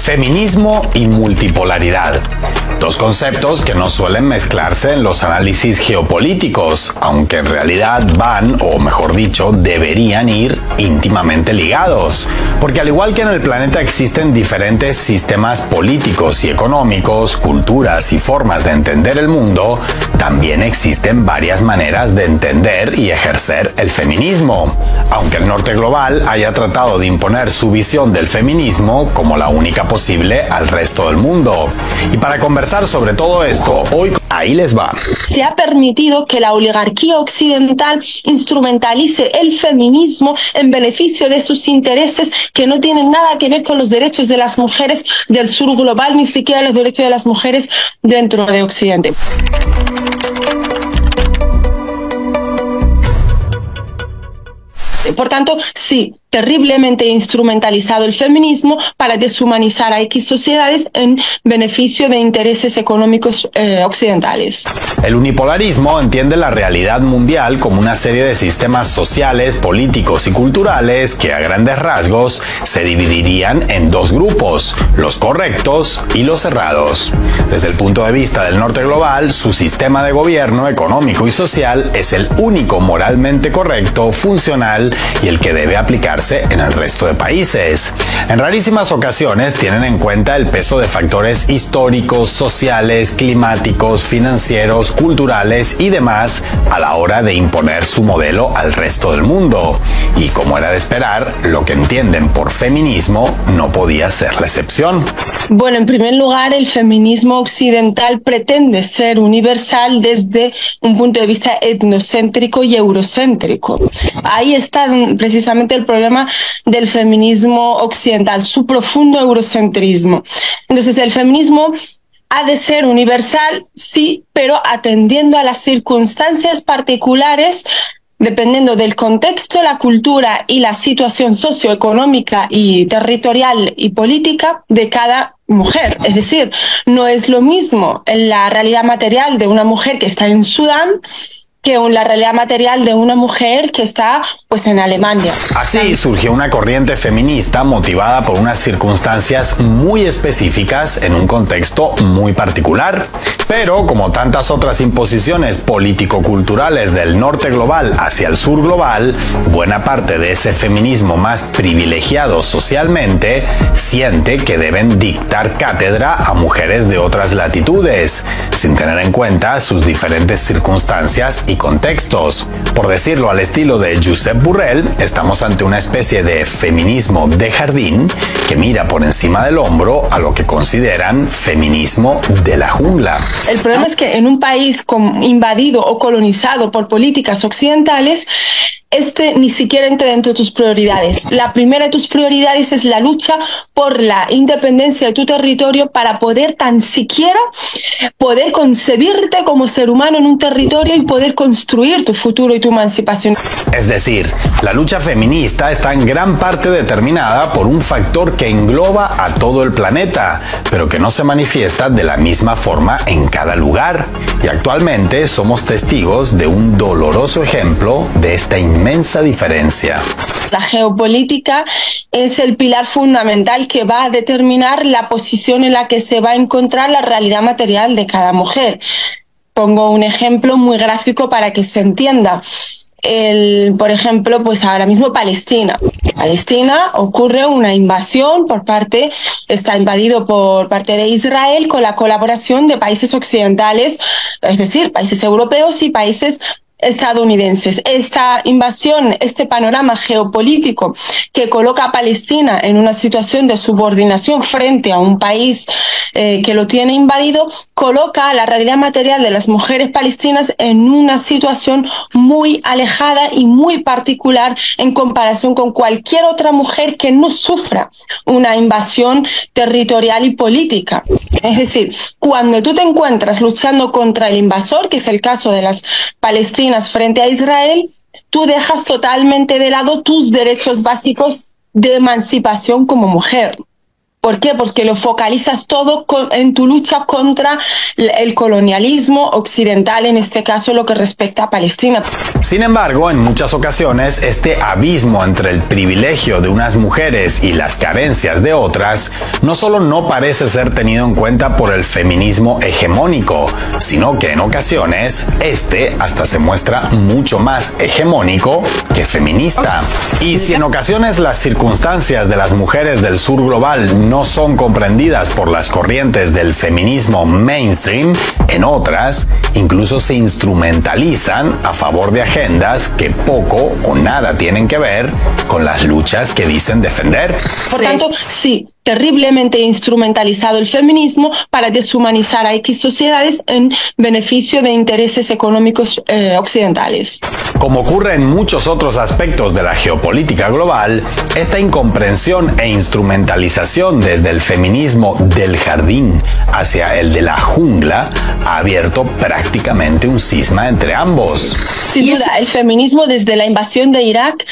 Feminismo y multipolaridad. Dos conceptos que no suelen mezclarse en los análisis geopolíticos, aunque en realidad van, o mejor dicho, deberían ir íntimamente ligados. Porque al igual que en el planeta existen diferentes sistemas políticos y económicos, culturas y formas de entender el mundo, también existen varias maneras de entender y ejercer el feminismo. Aunque el norte global haya tratado de imponer su visión del feminismo como la única posible al resto del mundo. Y para conversar sobre todo esto, hoy ahí les va. Se ha permitido que la oligarquía occidental instrumentalice el feminismo en beneficio de sus intereses que no tienen nada que ver con los derechos de las mujeres del sur global, ni siquiera los derechos de las mujeres dentro de Occidente. Por tanto, sí, terriblemente instrumentalizado el feminismo para deshumanizar a X sociedades en beneficio de intereses económicos occidentales. El unipolarismo entiende la realidad mundial como una serie de sistemas sociales, políticos y culturales que a grandes rasgos se dividirían en dos grupos, los correctos y los errados. Desde el punto de vista del norte global, su sistema de gobierno económico y social es el único moralmente correcto, funcional y el que debe aplicarse en el resto de países. En rarísimas ocasiones tienen en cuenta el peso de factores históricos, sociales, climáticos, financieros, culturales y demás a la hora de imponer su modelo al resto del mundo. Y como era de esperar, lo que entienden por feminismo no podía ser la excepción. Bueno, en primer lugar, el feminismo occidental pretende ser universal desde un punto de vista etnocéntrico y eurocéntrico. Ahí está precisamente el problema del feminismo occidental, su profundo eurocentrismo. Entonces, el feminismo ha de ser universal, sí, pero atendiendo a las circunstancias particulares, dependiendo del contexto, la cultura y la situación socioeconómica y territorial y política de cada mujer. Es decir, no es lo mismo la realidad material de una mujer que está en Sudán que la realidad material de una mujer que está pues en Alemania. Así surgió una corriente feminista motivada por unas circunstancias muy específicas en un contexto muy particular. Pero como tantas otras imposiciones político-culturales del norte global hacia el sur global, buena parte de ese feminismo más privilegiado socialmente siente que deben dictar cátedra a mujeres de otras latitudes, sin tener en cuenta sus diferentes circunstancias y contextos. Por decirlo al estilo de Josep Borrell, estamos ante una especie de feminismo de jardín que mira por encima del hombro a lo que consideran feminismo de la jungla. El problema es que en un país invadido o colonizado por políticas occidentales, ni siquiera entra dentro de tus prioridades. La primera de tus prioridades es la lucha por la independencia de tu territorio para poder tan siquiera poder concebirte como ser humano en un territorio y poder construir tu futuro y tu emancipación. Es decir, la lucha feminista está en gran parte determinada por un factor que engloba a todo el planeta, pero que no se manifiesta de la misma forma en cada lugar. Y actualmente somos testigos de un doloroso ejemplo de esta inmensa diferencia. La geopolítica es el pilar fundamental que va a determinar la posición en la que se va a encontrar la realidad material de cada mujer. Pongo un ejemplo muy gráfico para que se entienda. Por ejemplo, pues ahora mismo Palestina. Palestina ocurre una invasión está invadido por parte de Israel con la colaboración de países occidentales, es decir, países europeos y países estadounidenses. Esta invasión, este panorama geopolítico que coloca a Palestina en una situación de subordinación frente a un país que lo tiene invadido, coloca a la realidad material de las mujeres palestinas en una situación muy alejada y muy particular en comparación con cualquier otra mujer que no sufra una invasión territorial y política. Es decir, cuando tú te encuentras luchando contra el invasor, que es el caso de las palestinas frente a Israel, tú dejas totalmente de lado tus derechos básicos de emancipación como mujer. ¿Por qué? Porque lo focalizas todo en tu lucha contra el colonialismo occidental, en este caso lo que respecta a Palestina. Sin embargo, en muchas ocasiones, este abismo entre el privilegio de unas mujeres y las carencias de otras no solo no parece ser tenido en cuenta por el feminismo hegemónico, sino que en ocasiones este hasta se muestra mucho más hegemónico que feminista. Y si en ocasiones las circunstancias de las mujeres del sur global no son comprendidas por las corrientes del feminismo mainstream, en otras incluso se instrumentalizan a favor de agendas que poco o nada tienen que ver con las luchas que dicen defender. Por tanto, sí, terriblemente instrumentalizado el feminismo para deshumanizar a X sociedades en beneficio de intereses económicos occidentales. Como ocurre en muchos otros aspectos de la geopolítica global, esta incomprensión e instrumentalización desde el feminismo del jardín hacia el de la jungla ha abierto prácticamente un cisma entre ambos. Sin duda, el feminismo desde la invasión de Irak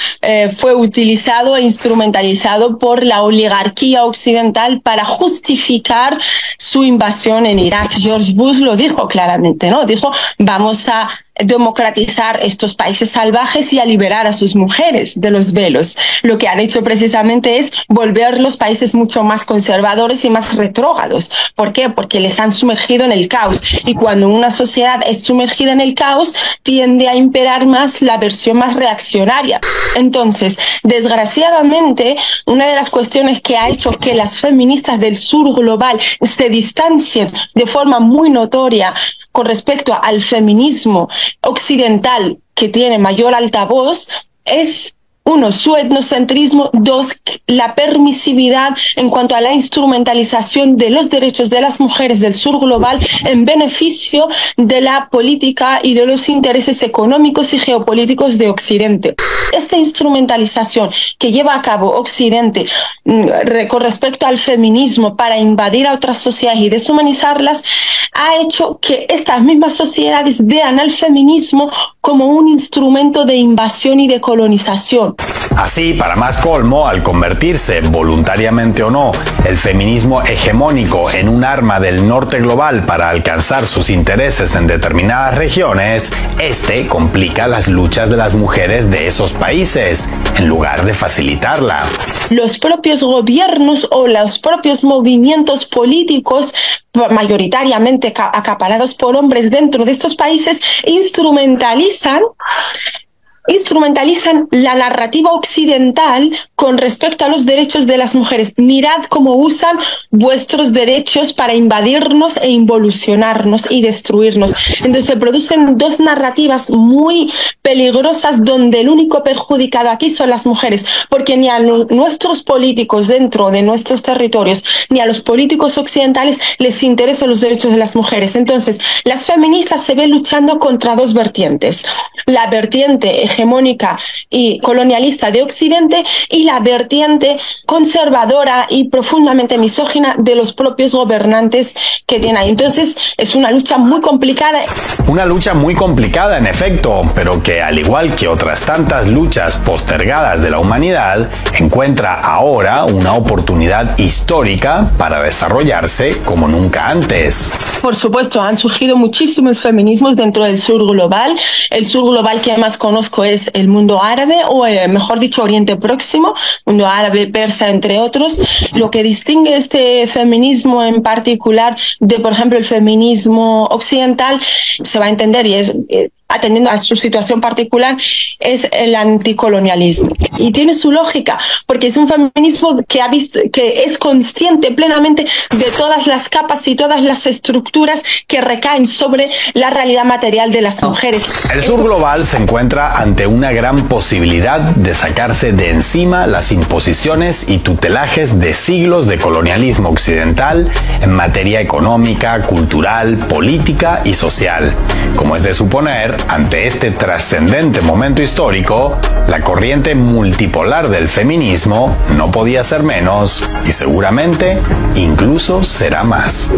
fue utilizado e instrumentalizado por la oligarquía occidental para justificar su invasión en Irak. George Bush lo dijo claramente, ¿no? Dijo, vamos a democratizar estos países salvajes y a liberar a sus mujeres de los velos. Lo que han hecho precisamente es volver los países mucho más conservadores y más retrógrados. ¿Por qué? Porque les han sumergido en el caos. Y cuando una sociedad es sumergida en el caos, tiende a imperar más la versión más reaccionaria. Entonces, desgraciadamente, una de las cuestiones que ha hecho que las feministas del sur global se distancien de forma muy notoria con respecto al feminismo occidental que tiene mayor altavoz es, uno, su etnocentrismo, dos, la permisividad en cuanto a la instrumentalización de los derechos de las mujeres del sur global en beneficio de la política y de los intereses económicos y geopolíticos de Occidente. Esta instrumentalización que lleva a cabo Occidente con respecto al feminismo para invadir a otras sociedades y deshumanizarlas ha hecho que estas mismas sociedades vean al feminismo como un instrumento de invasión y de colonización. Así, para más colmo, al convertirse, voluntariamente o no, el feminismo hegemónico en un arma del norte global para alcanzar sus intereses en determinadas regiones, este complica las luchas de las mujeres de esos países, en lugar de facilitarla. Los propios gobiernos o los propios movimientos políticos, mayoritariamente acaparados por hombres dentro de estos países, instrumentalizan la narrativa occidental con respecto a los derechos de las mujeres. Mirad cómo usan vuestros derechos para invadirnos e involucionarnos y destruirnos. Entonces se producen dos narrativas muy peligrosas donde el único perjudicado aquí son las mujeres, porque ni a nuestros políticos dentro de nuestros territorios ni a los políticos occidentales les interesan los derechos de las mujeres. Entonces las feministas se ven luchando contra dos vertientes: la vertiente hegemónica y colonialista de Occidente y la vertiente conservadora y profundamente misógina de los propios gobernantes que tienen ahí. Entonces es una lucha muy complicada. Una lucha muy complicada, en efecto, pero que al igual que otras tantas luchas postergadas de la humanidad, encuentra ahora una oportunidad histórica para desarrollarse como nunca antes. Por supuesto, han surgido muchísimos feminismos dentro del sur global. El sur global que más conozco es el mundo árabe, o mejor dicho, Oriente Próximo, mundo árabe, persa, entre otros. Lo que distingue este feminismo en particular de, por ejemplo, el feminismo occidental, se va a entender, y es atendiendo a su situación particular, es el anticolonialismo. Y tiene su lógica, porque es un feminismo que ha visto, que es consciente plenamente de todas las capas y todas las estructuras que recaen sobre la realidad material de las mujeres. El sur global se encuentra ante una gran posibilidad de sacarse de encima las imposiciones y tutelajes de siglos de colonialismo occidental en materia económica, cultural, política y social. Como es de suponer, ante este trascendente momento histórico, la corriente multipolar del feminismo no podía ser menos y seguramente incluso será más.